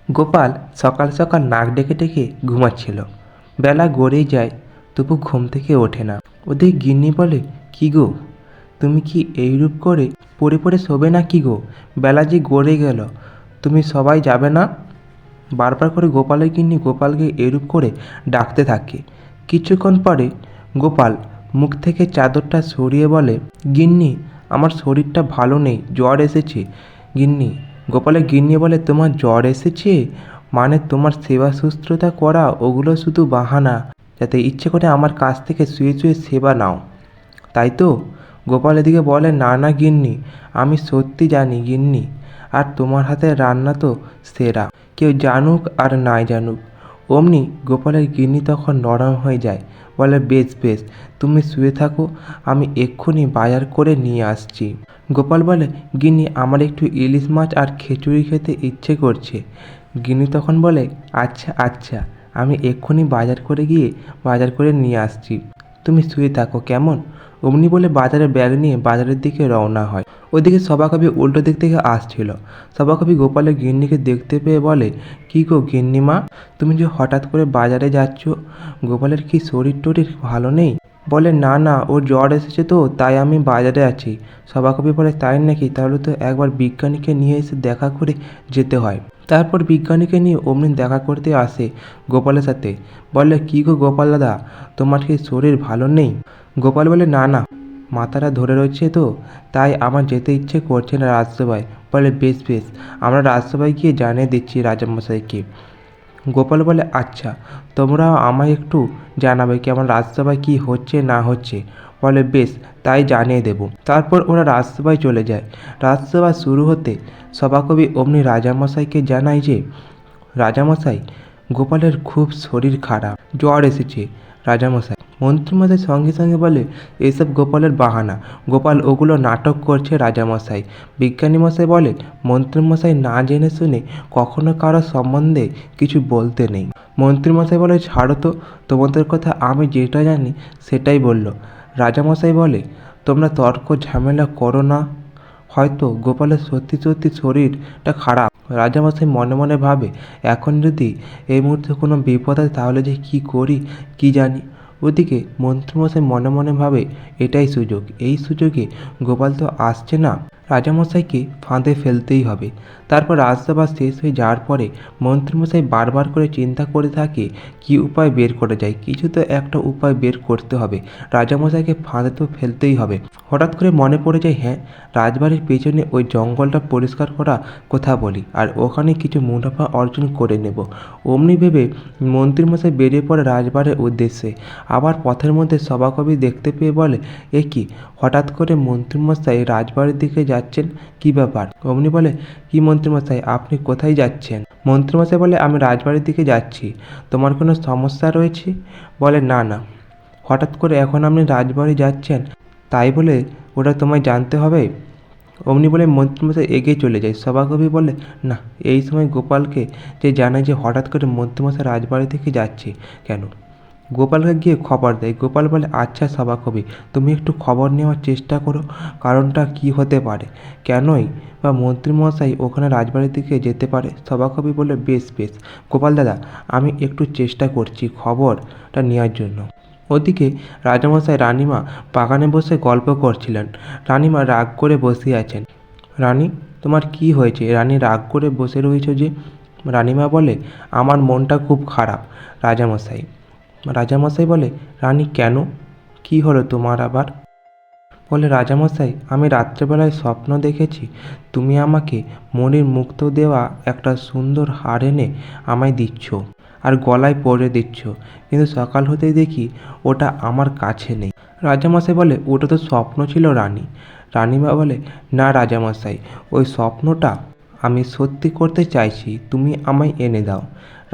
গোপাল সকাল সকাল নাক ডেকে ডেকে ঘুমাচ্ছিল। বেলা গড়েই যায়, তবু ঘুম থেকে ওঠে না। ওদের গিন্নি বলে, কি গো, তুমি কি এইরূপ করে পড়ে পড়ে শোবে না কি গো? বেলা যে গড়ে গেল, তুমি সবাই যাবে না? বারবার করে গোপালের গিন্নি গোপালকে এরূপ করে ডাকতে থাকে। কিছুক্ষণ পরে গোপাল মুখ থেকে চাদরটা সরিয়ে বলে, গিন্নি, আমার শরীরটা ভালো নেই, জ্বর এসেছে। গিন্নি গোপালের গিন্নি বলে, তোমার জ্বর এসেছে? মানে তোমার সেবা শুশ্রূষা করা ওগুলো শুধু বাহানা, যাতে ইচ্ছে করে আমার কাছ থেকে শুয়ে শুয়ে সেবা নাও, তাই তো? গোপাল এদিকে বলে, না না গিন্নি, আমি সত্যি জানি গিন্নি, আর তোমার হাতের রান্না তো সেরা, কেউ জানুক আর নাই জানুক। অমনি গোপালের গিন্নি তখন নরম হয়ে যায়, বলে, বেশ বেশ, তুমি শুয়ে থাকো, আমি এক্ষুনি বাজার করে নিয়ে আসছি। গোপাল বলে, গিন্নি, আমার একটু ইলিশ মাছ আর খিচুড়ি খেতে ইচ্ছে করছে। গিন্নি তখন বলে, আচ্ছা আচ্ছা, আমি এক্ষুনি বাজার করে নিয়ে আসছি, তুমি শুয়ে থাকো কেমন? অমনি বলে বাজারে ব্যাগ নিয়ে বাজারের দিকে রওনা হয়। ওইদিকে সভাকবি উল্টো দিক থেকে আসছিল। সভাকবি গোপালের গিন্নিকে দেখতে পেয়ে বলে, কি গো গিন্নিমা, তুমি যে হঠাৎ করে বাজারে যাচ্ছ, গোপালের কি শরীর টরীর ভালো নেই? বলে, না না, ওর জ্বর এসেছে তো তাই আমি বাজারে আছি। সভাকবি বলে, তাই নাকি? তাহলে তো একবার বিজ্ঞানীকে নিয়ে এসে দেখা করে যেতে হয়। তারপর বিজ্ঞানীকে নিয়ে অমনি দেখা করতে আসে গোপালের সাথে। বলে, কি গো গোপাল দাদা, তোমার কি শরীর ভালো নেই? গোপাল বলে, না না, মাথাটা ধরে রয়েছে তো, তাই আমার যেতে ইচ্ছে করছে না রাজসভায়। বলে, বেশ বেশ, আমরা রাজসভায় গিয়ে জানিয়ে দিচ্ছি রাজামশাইকে। গোপাল বলে, আচ্ছা, তোমরা আমায় একটু জানাবে কি আমার রাজসভায় কী হচ্ছে না হচ্ছে? বলে, বেশ, তাই জানিয়ে দেব। তারপর ওরা রাজসভায় চলে যায়। রাজসভা শুরু হতে সভাকবি অমনি রাজামশাইকে জানায় যে, রাজামশাই, গোপালের খুব শরীর খারাপ, জ্বর এসেছে। রাজামশাই মন্ত্রীমশাই সঙ্গে সঙ্গে বলে, এসব গোপালের বাহানা, গোপাল ওগুলো নাটক করছে রাজামশাই। বিজ্ঞানী মশাই বলে, মন্ত্রীমশাই না জেনে শুনে কখনো কারো সম্বন্ধে কিছু বলতে নেই। মন্ত্রীমশাই বলে, ছাড়ো তো, তোমাদের কথা আমি যেটা জানি সেটাই বললো। রাজামশাই বলে, তোমরা তর্ক ঝামেলা করো না, হয়তো গোপালের সত্যি সত্যি শরীরটা খারাপ। রাজামশাই মনে মনে ভাবে, এখন যদি এই মুহূর্তে কোনো বিপদ হয় তাহলে যে কী করি কি জানি। ওদিকে মন্ত্রীমশাই মনে মনে ভাবে, এটাই সুযোগ, এই সুযোগে গোপাল তো আসছে না, রাজামশাইকে ফাঁদে ফেলতেই হবে। তারপর রাজসভা শেষ হয়ে যাওয়ার পরে মন্ত্রীমশাই বারবার করে চিন্তা করে থাকে, কি উপায় বের করা যায়, কিছু তো একটা উপায় বের করতে হবে, রাজামশাইকে ফাঁদে তো ফেলতেই হবে। হঠাৎ করে মনে পড়ে যায়, হ্যাঁ, রাজবাড়ির পেছনে ওই জঙ্গলটা পরিষ্কার করা কথা বলি, আর ওখানে কিছু মুনাফা অর্জন করে নেব। অমনি ভেবে মন্ত্রীমশাই বেরিয়ে পড়ে রাজবাড়ির উদ্দেশ্যে। আবার পথের মধ্যে সভাকবি দেখতে পেয়ে বলে, এ কি, হঠাৎ করে মন্ত্রীমশাই রাজবাড়ির দিকে যাচ্ছেন, কি ব্যাপার? অমনি বলে, কি মন্ত্রীমশাই, আপনি কোথায় যাচ্ছেন? মন্ত্রীমশাই বলে, আমি রাজবাড়ির দিকে যাচ্ছি, তোমার কোনো সমস্যা রয়েছে? বলে, না না, হঠাৎ করে এখন আপনি রাজবাড়ি যাচ্ছেন, তাই বলে ওটা তোমায় জানতে হবে? অমনি বলে মন্ত্রীমশাই এগিয়ে চলে যায়। সভাকবি বলে, না, এই সময় গোপালকে যে জানায় যে হঠাৎ করে মন্ত্রীমশাই রাজবাড়ি থেকে যাচ্ছে কেন। গোপালকে গিয়ে খবর দেয়। গোপাল বলে, আচ্ছা সভাকবি, তুমি একটু খবর নেওয়ার চেষ্টা করো, কারণটা কি হতে পারে, কেনই বা মন্ত্রীমশাই ওখানে রাজবাড়ির দিকে যেতে পারে। সভাকবি বলে, বেশ বেশ গোপাল দাদা, আমি একটু চেষ্টা করছি খবরটা নেওয়ার জন্য। ওদিকে রাজামশাই রানিমা বাগানে বসে গল্প করছিলেন। রানিমা রাগ করে বসে আছেন। রানী, তোমার কি হয়েছে? রানী রাগ করে বসে রয়েছ যে? রানিমা বলে, আমার মনটা খুব খারাপ রাজামশাই। রাজামশাই বলে, রানী কেন, কি হলো তোমার আবার? বলে, রাজামশাই, আমি রাত্রেবেলায় স্বপ্ন দেখেছি, তুমি আমাকে মণির মুক্তো দেওয়া একটা সুন্দর হার এনে আমায় দিচ্ছ আর গলায় পরে দিচ্ছ, কিন্তু সকাল হতেই দেখি ওটা আমার কাছে নেই। রাজামশাই বলে, ওটা তো স্বপ্ন ছিল রানী। রানীমা বলে, না রাজামশাই, ওই স্বপ্নটা আমি সত্যি করতে চাইছি, তুমি আমায় এনে দাও।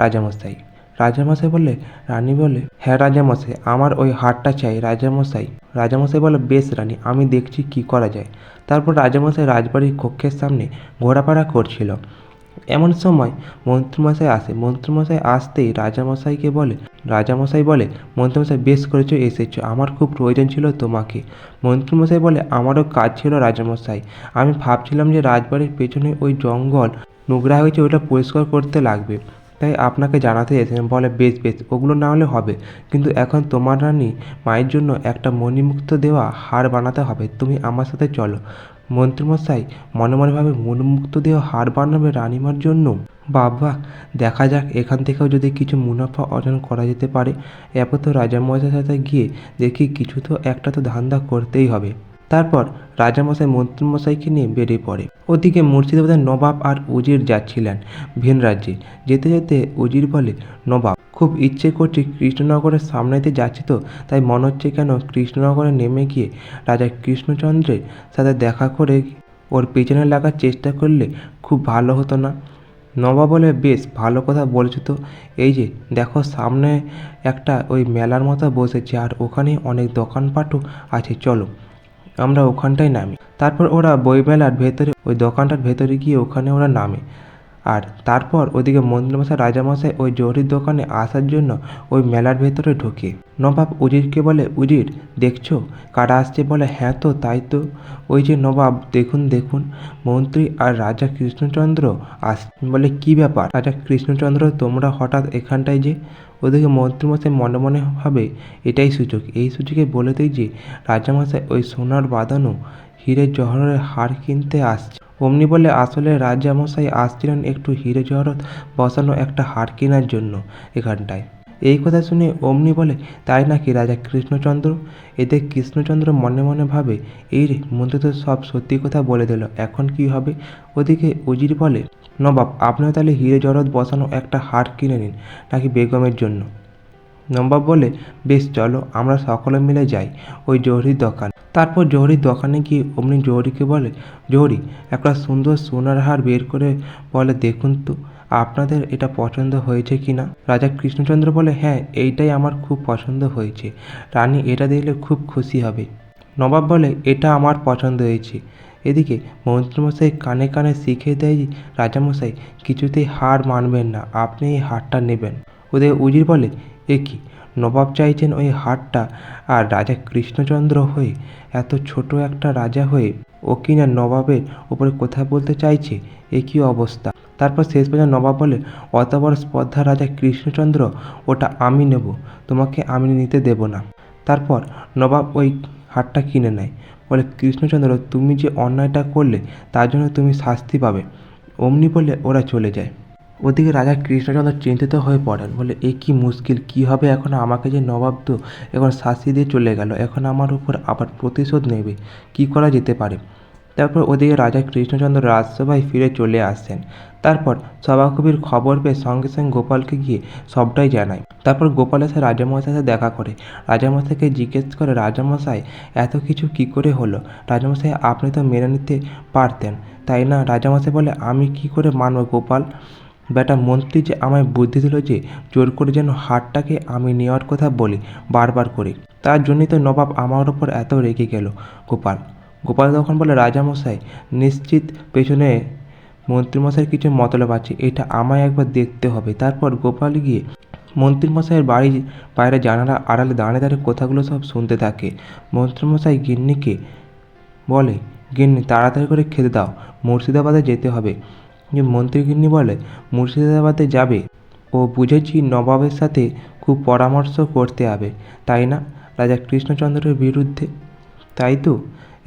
রাজামশাই রাজামশাই বলে, রানী বলে, হ্যাঁ রাজামশাই, আমার ওই হারটা চাই রাজামশাই। রাজামশাই বলে, বেশ রানী, আমি দেখছি কি করা যায়। তারপর রাজামশাই রাজবাড়ির কক্ষের সামনে ঘোরাফেরা করছিল। এমন সময় মন্ত্রীমশাই আসে। মন্ত্রীমশাই আসতেই রাজামশাই বলে, মন্ত্রীমশাই বেশ করেছো এসেছো, আমার খুব প্রয়োজন ছিল তোমাকে। মন্ত্রীমশাই বলে, আমারও কাজ ছিল রাজামশাই, আমি ভাবছিলাম যে রাজবাড়ির পেছনে ওই জঙ্গল নোংরা হয়েছে, ওটা পরিষ্কার করতে লাগবে, তাই আপনাকে জানাতে এসেছেন। বলে, বেশ বেশ, ওগুলো না হলে হবে, কিন্তু এখন তোমার রানী মায়ের জন্য একটা মণিমুক্ত দেওয়া হার বানাতে হবে, তুমি আমার সাথে চলো। মন্ত্রীমশাই মনে মনে ভাবে, মণিমুক্ত দেওয়া হার বানাবে রানীমার জন্য? বাবা, দেখা যাক এখান থেকেও যদি কিছু মুনাফা অর্জন করা যেতে পারে। এরপর তো রাজামশাইয়ের সাথে গিয়ে দেখি কিছু তো একটা তো ধান্দা করতেই হবে। তারপর রাজামশাই মন্ত্রীমশাইকে নিয়ে বেরিয়ে পড়ে। ওদিকে মুর্শিদাবাদের নবাব আর উজির যাচ্ছিলেন ভিন রাজ্যে। যেতে যেতে উজির বলে, নবাব, খুব ইচ্ছে করছে কৃষ্ণনগরের সামনে দিয়ে যাচ্ছি তো, তাই মনে হচ্ছে কেন কৃষ্ণনগরে নেমে গিয়ে রাজা কৃষ্ণচন্দ্রের সাথে দেখা করে ওর পেছনে লাগার চেষ্টা করলে খুব ভালো হতো না? নবাব বলে, বেশ ভালো কথা বলেছো তো, এই যে দেখো সামনে একটা ওই মেলার মতো বসেছে, আর ওখানে অনেক দোকানপাটও আছে, চলো আমরা ওখানটায় নামি। তারপর ওরা বইমেলার ভেতরে ওই দোকানটার ভেতরে গিয়ে ওখানে ওরা নামে। আর তারপর ওদিকে মন্ত্রীমশাই রাজামশাই ওই জহরির দোকানে আসার জন্য ওই মেলার ভেতরে ঢোকে। নবাব উজিরকে বলে, উজির দেখছো কারা আসছে? বলে, হ্যাঁ তো, তাই তো, ওই যে নবাব, দেখুন দেখুন, মন্ত্রী আর রাজা কৃষ্ণচন্দ্র আস। বলে, কি ব্যাপার রাজা কৃষ্ণচন্দ্র, তোমরা হঠাৎ এখানটায় যে? ওদিকে মন্ত্রীমশাই মনে মনে ভাবে, এটাই সুযোগ, এই সুযোগে বলে দিই যে রাজামশাই ওই সোনার বাঁধানো হীরে জহরের হার কিনতে আসছে। অমনি বলে, আসলে রাজামশাই আসছিলেন একটু হীরে জহরত বসানো একটা হার কেনার জন্য এখানটায়। এই কথা শুনে অমনি বলে, তাই নাকি রাজা কৃষ্ণচন্দ্র? এতে কৃষ্ণচন্দ্র মনে মনে ভাবে, এই রে, মন্ত্রী তো সব সত্যি কথা বলে দিল, এখন কি হবে? ওদিকে উজির বলে, নবাব, আপনিও তাহলে হীরে জহরত বসানো একটা হার কিনে নিন, নাকি বেগমের জন্য? নবাব বলে, বেশ চলো, আমরা সকলে মিলে যাই ওই জহরির দোকান। তারপর জহরির দোকানে গিয়ে অমনি জহরিকে বলে, জহরি, একটা সুন্দর সোনার হার বের করে বলে, দেখুন তো আপনাদের এটা পছন্দ হয়েছে কি না? রাজা কৃষ্ণচন্দ্র বলে, হ্যাঁ, এইটাই আমার খুব পছন্দ হয়েছে, রানী এটা দেখলে খুব খুশি হবে। নবাব বলে, এটা আমার পছন্দ হয়েছে। এদিকে মন্ত্রীমশাই কানে কানে শিখিয়ে দেয় যে রাজামশাই কিছুতেই হার মানবেন না, আপনি এই হারটা নেবেন। ওদের উজির বলে, এ কি, নবাব চাইছেন ওই হারটা, আর রাজা কৃষ্ণচন্দ্র হয়ে, এত ছোট একটা রাজা হয়ে ও কিনা নবাবের উপরে কথা বলতে চাইছে, এ কী অবস্থা? তারপর শেষ পর্যন্ত নবাব বলে, অত বড় স্পর্ধা রাজা কৃষ্ণচন্দ্র, ওটা আমি নেব, তোমাকে আমি নিতে দেব না। তারপর নবাব ওই হারটা কিনে নেয়। বলে, কৃষ্ণচন্দ্র, তুমি যে অন্যায়টা করলে তার জন্য তুমি শাস্তি পাবে। অমনি বলে ওরা চলে যায়। ওদিকে রাজা কৃষ্ণচন্দ্র চিন্তিত হয়ে পড়েন। বলে, এ কি মুশকিল, কি হবে এখন? আমাকে যে নবাব তো এখন শাস্তি দিয়ে চলে গেল, এখন আমার উপর আবার প্রতিশোধ নেবে, কি করা যেতে পারে? তারপর ওদিকে রাজা কৃষ্ণচন্দ্র রাজসভায় ফিরে চলে আসেন। তারপর সভাকবির খবর পেয়ে সঙ্গে সঙ্গে গোপালকে গিয়ে সবটাই জানায়। তারপর গোপাল এসে রাজামশাইয়ের সাথে দেখা করে। রাজামশাইকে জিজ্ঞেস করে, রাজামশাই এত কিছু কি করে হলো? রাজামশাই, আপনি তো মেনে নিতে পারতেন, তাই না? রাজামশাই বলে, আমি কি করে মানব গোপাল? বেটা মন্ত্রী যে আমায় বুদ্ধি দিল যে জোর করে যেন হারটাকে আমি নেওয়ার কথা বলি বারবার করে, তার জন্যই তো নবাব আমার ওপর এত রেগে গেল। গোপাল গোপাল তখন বলে, রাজামশাই নিশ্চিত পেছনে মন্ত্রীমশাইয়ের কিছু মতলব আছে, এটা আমায় একবার দেখতে হবে। তারপর গোপাল গিয়ে মন্ত্রীমশাইয়ের বাড়ির বাইরে জানালা আড়ালে দাঁড়িয়ে দাঁড়িয়ে কথাগুলো সব শুনতে থাকে। মন্ত্রীমশাই গিন্নিকে বলে, গিন্নি তাড়াতাড়ি করে খেতে দাও, মুর্শিদাবাদে যেতে হবে। যে মন্ত্রীগিন্নি বলে, মুর্শিদাবাদে যাবে? ও বুঝেছি নবাবের সাথে খুব পরামর্শ করতে হবে, তাই না? রাজা কৃষ্ণচন্দ্রের বিরুদ্ধে, তাই তো?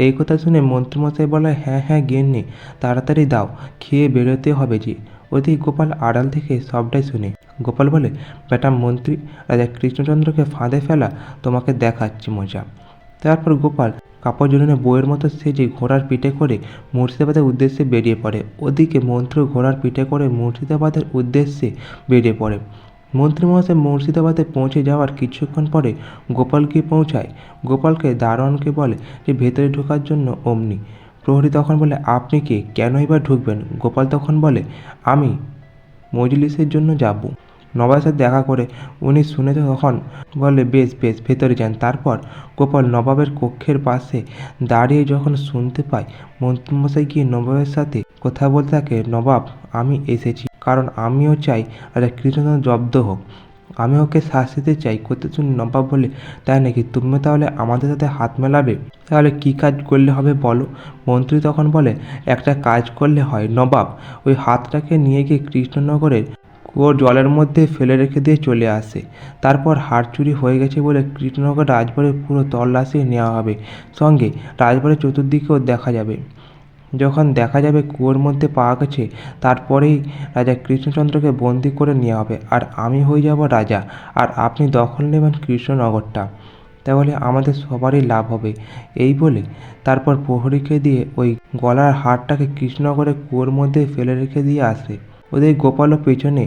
এই কথা শুনে মন্ত্রীমশাই বলে, হ্যাঁ হ্যাঁ গিন্নি, তাড়াতাড়ি দাও, খেয়ে বেরোতে হবে যে। ওদিকে গোপাল আড়াল থেকে সবটাই শুনে। গোপাল বলে, বেটা মন্ত্রী, রাজা কৃষ্ণচন্দ্রকে ফাঁদে ফেলা তোমাকে দেখাচ্ছি মজা। তারপর গোপাল কাপড় জড়ানো বউয়ের মতো সেজে ঘোড়ার পিঠে করে মুর্শিদাবাদের উদ্দেশ্যে বেরিয়ে পড়ে। ওদিকে মন্ত্রী ঘোড়ার পিঠে করে মুর্শিদাবাদের উদ্দেশ্যে বেরিয়ে পড়ে। মন্ত্রীমশাই মুর্শিদাবাদে পৌঁছে যাওয়ার কিছুক্ষণ পরে গোপালকে পৌঁছায়। গোপালকে দারোয়ানকে বলে যে ভেতরে ঢোকার জন্য। অমনি প্রহরী তখন বলে, আপনি কে, কেনই বা ঢুকবেন? গোপাল তখন বলে, আমি মজলিসের জন্য যাব। নবাবের সাথে দেখা করে উনি শুনে তো তখন বলে বেশ বেশ ভেতরে যান। তারপর গোপাল নবাবের কক্ষের পাশে দাঁড়িয়ে যখন শুনতে পায় মন্ত্রীমশাই গিয়ে নবাবের সাথে কথা বলতে থাকে, নবাব আমি এসেছি কারণ আমিও চাই রাজা কৃষ্ণচন্দ্র জব্দ হোক, আমি ওকে শাস্তি দিতে চাই। করতে শুনে নবাব বলে, তাই নাকি, তুমি তাহলে আমাদের সাথে হাত মেলাবে? তাহলে কী কাজ করলে হবে বলো? মন্ত্রী তখন বলে, একটা কাজ করলে হয় নবাব, ওই হাতটাকে নিয়ে গিয়ে কৃষ্ণনগরের কুয়োর জলের মধ্যে ফেলে রেখে দিয়ে চলে আসে। তারপর হার চুরি হয়ে গেছে বলে কৃষ্ণনগর রাজবাড়ির পুরো তল্লাশি নেওয়া হবে, সঙ্গে রাজবাড়ির চতুর্দিকেও দেখা যাবে। যখন দেখা যাবে কুয়োর মধ্যে পাওয়া গেছে, তারপরেই রাজা কৃষ্ণচন্দ্রকে বন্দি করে নেওয়া হবে, আর আমি হয়ে যাব রাজা, আর আপনি দখল নেবেন কৃষ্ণনগরটা। তাহলে আমাদের সবারই লাভ হবে। এই বলে তারপর প্রহরীকে দিয়ে ওই গলার হারটাকে কৃষ্ণনগরের কুয়োর মধ্যে ফেলে রেখে দিয়ে আসে। ওদের গোপালও পেছনে।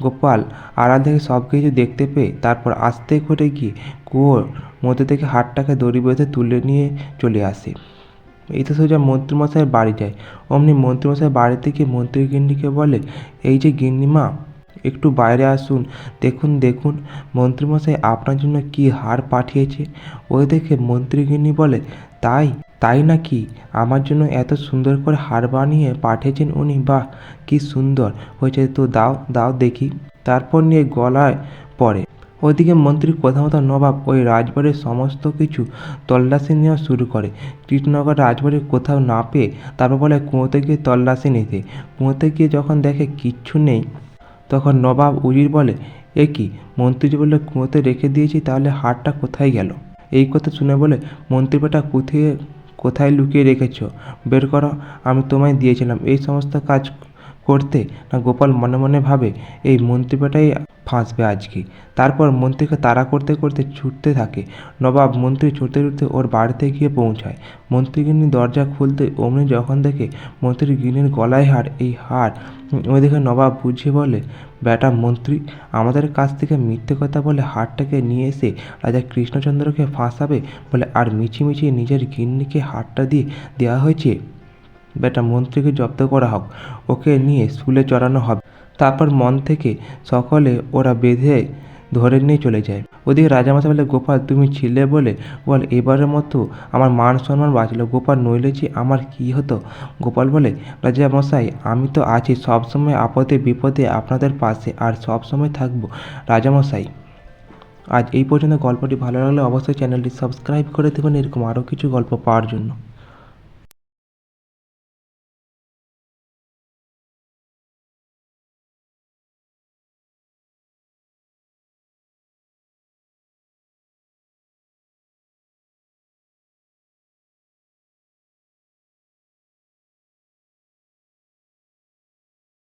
গোপাল আড়াল থেকে সব কিছু দেখতে পেয়ে তারপর আস্তে করে গিয়ে কুয়োর মধ্যে থেকে হারটাকে দড়ি বেঁধে তুলে নিয়ে চলে আসে। এই তো সোজা মন্ত্রীমশাইয়ের বাড়ি যায়। অমনি মন্ত্রীমশাই বাড়িতে গিয়ে মন্ত্রী গিন্নিকে বলে, এই যে গিন্নিমা, একটু বাইরে আসুন, দেখুন দেখুন মন্ত্রীমশাই আপনার জন্য কি হার পাঠিয়েছে। ওই দেখে মন্ত্রী গিন্নি বলে, তাই তাই নাকি, আমার জন্য এত সুন্দর করে হার বানিয়ে পাঠিয়েছেন উনি, বাহ কি সুন্দর হয়েছে, তো দাও দাও দেখি। তারপর নিয়ে গলায় পড়ে। ওইদিকে মন্ত্রীর কথা মতো নবাব ওই রাজবাড়ির সমস্ত কিছু তল্লাশি নেওয়া শুরু করে। কৃষ্ণনগর রাজবাড়ির কোথাও না পেয়ে তারপর বলে কুয়োতে গিয়ে তল্লাশি নিতে। কুয়োতে গিয়ে যখন দেখে কিচ্ছু নেই, তখন নবাব উজির বলে, এ কি, মন্ত্রীজি বললে কুয়োতে রেখে দিয়েছি, তাহলে হারটা কোথায় গেল? এই কথা শুনে বলে, মন্ত্রী বেটা কোথায় লুকিয়ে রেখেছ, বের করো, আমি তোমায় দিয়েছিলাম এই সমস্ত কাজ করতে। না গোপাল মনে মনে ভাবে, এই মন্ত্রী বেটাই ফাঁসবে আজকে। তারপর মন্ত্রীকে তাড়া করতে করতে ছুটতে থাকে। নবাব মন্ত্রী ছুটতে ছুটতে ওর বাড়িতে গিয়ে পৌঁছায়। মন্ত্রী গিন্নি দরজা খুলতে অমনি যখন দেখে মন্ত্রী গিন্নির গলায় হার, এই হার ওই দেখে নবাব বুঝিয়ে বলে, বেটা মন্ত্রী, আমাদের কাছ থেকে মিথ্যে কথা বলে হারটাকে নিয়ে এসে রাজা কৃষ্ণচন্দ্রকে ফাঁসাবে বলে আর মিছিমিছি নিজের গিন্নিকে হারটা দিয়ে দেওয়া হয়েছে। বেটা মন্ত্রীকে জব্দ করা হোক, ওকে নিয়ে স্কুলে চড়ানো হবে। তারপর মন থেকে সকলে ওরা বেঁধে ধরে নিয়ে চলে যায়। ওদিকে রাজামশাই বলে, গোপাল তুমি ছিলে বলে বল এবারের মতো আমার মান সম্মান বাঁচলো, গোপাল নইলে যে আমার কি হতো। গোপাল বলে, রাজামশাই আমি তো আছি সবসময় আপদে বিপদে আপনাদের পাশে, আর সবসময় থাকবো রাজামশাই। আজ এই পর্যন্ত। গল্পটি ভালো লাগলে অবশ্যই চ্যানেলটি সাবস্ক্রাইব করে দেবেন এরকম আরও কিছু গল্প পাওয়ার জন্য।